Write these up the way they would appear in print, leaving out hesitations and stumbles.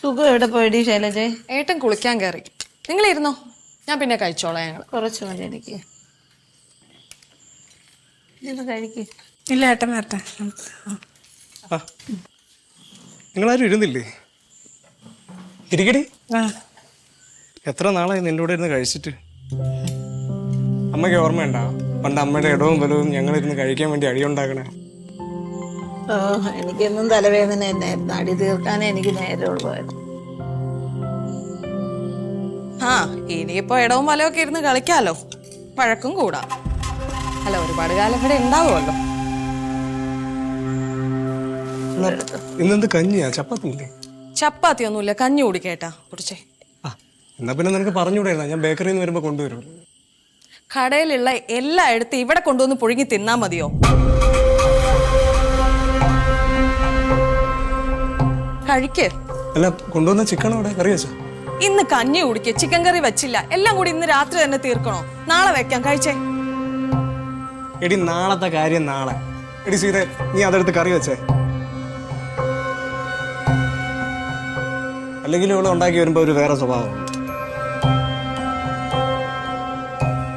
സുഖം എവിടെ പോയടി ശൈലജേ? ഏട്ടൻ കുളിക്കാൻ കയറി. നിങ്ങളിരുന്നോ, ഞാൻ പിന്നെ കഴിച്ചോളാം. ഞങ്ങൾ കുറച്ച് മതി എനിക്ക്. കഴിക്ക്. ഇല്ല ഏട്ടൻ വരട്ടെ. നിങ്ങളാരും ഇരുന്നില്ലേ? ഇരിക്കടി. ആ എത്ര നാളായി നിന്റെ കൂടെ ഇരുന്ന് കഴിച്ചിട്ട്? അമ്മയ്ക്ക് ഓർമ്മയുണ്ടാ പണ്ട് അമ്മയുടെ ഇടവും ബലവും ഞങ്ങളിരുന്ന് കഴിക്കാൻ വേണ്ടി അടിയുണ്ടാക്കണേ? ഓ, എനിക്കെന്നും തലവേദന തന്നെയായിരുന്നു. അടി തീർക്കാനേ എനിക്ക് നേരമുള്ളായിരുന്നു. ആ ഇനിയിപ്പോ ഇടവും വലമൊക്കെ ഇരുന്ന് കളിക്കാലോ, വഴക്കും കൂടാ. അല്ല, ഒരുപാട് കാലം ഇവിടെ ഉണ്ടാവുമല്ലോ. ഇന്നെന്ത് കഞ്ഞിയാ? ചപ്പാത്തില്ലേ? ചപ്പാത്തി ഒന്നുമില്ല, കഞ്ഞി കുടിക്കേട്ടാ. കുടിച്ചേ. എന്നാ പിന്നെ നിനക്ക് പറഞ്ഞുകൂടായിരുന്ന? ഞാൻ ബേക്കറിയിൽ നിന്ന് വരുമ്പോ കൊണ്ടുവരും. കടയിലുള്ള എല്ലായിടത്തും ഇവിടെ കൊണ്ടുവന്ന് പുഴുങ്ങി തിന്നാ മതിയോ? കഴിക്ക്. അല്ല, കൊണ്ടുവന്ന ചിക്കൻ അവിടെ കറി വെച്ചോ? ഇന്ന് കഞ്ഞി കുടിക്ക്, ചിക്കൻ കറി വെച്ചില്ല. എല്ലാം കൂടി ഇന്ന് രാത്രി തന്നെ തീർക്കണോ? നാളെ വെക്കാം. കഴിച്ചേ. എടി, നാളത്തെ കാര്യം നാളെ. എടി സീത, നീ അതെടുത്ത് കറി വെച്ചേ. അല്ലെങ്കിൽ ഇവിടെ ഉണ്ടാക്കി വരുമ്പോ ഒരു വേറെ സ്വഭാവം.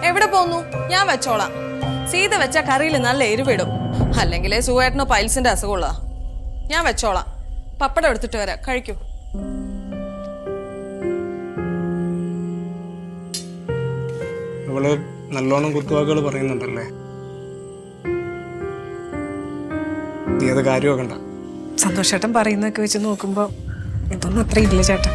എവിടെ പോന്നു? ഞാൻ വെച്ചോളാം. സീത വെച്ച കറിയിൽ നല്ല എരിവിടും. അല്ലെങ്കിലേ സുഖേട്ടനോ പൈൽസിന്റെ അസുഖമുള്ള. ഞാൻ വെച്ചോളാം. പപ്പടം എടുത്തിട്ട് വരാം. കഴിക്കൂ. അവള് നല്ലോണം കുത്തുവാക്കുകൾ പറയുന്നുണ്ടല്ലേ? നീ അത് കാര്യമൊക്കെ സന്തോഷേട്ടൻ പറയുന്നതൊക്കെ വെച്ച് നോക്കുമ്പോ ഇതൊന്നും അത്ര ഇല്ല ചേട്ടാ.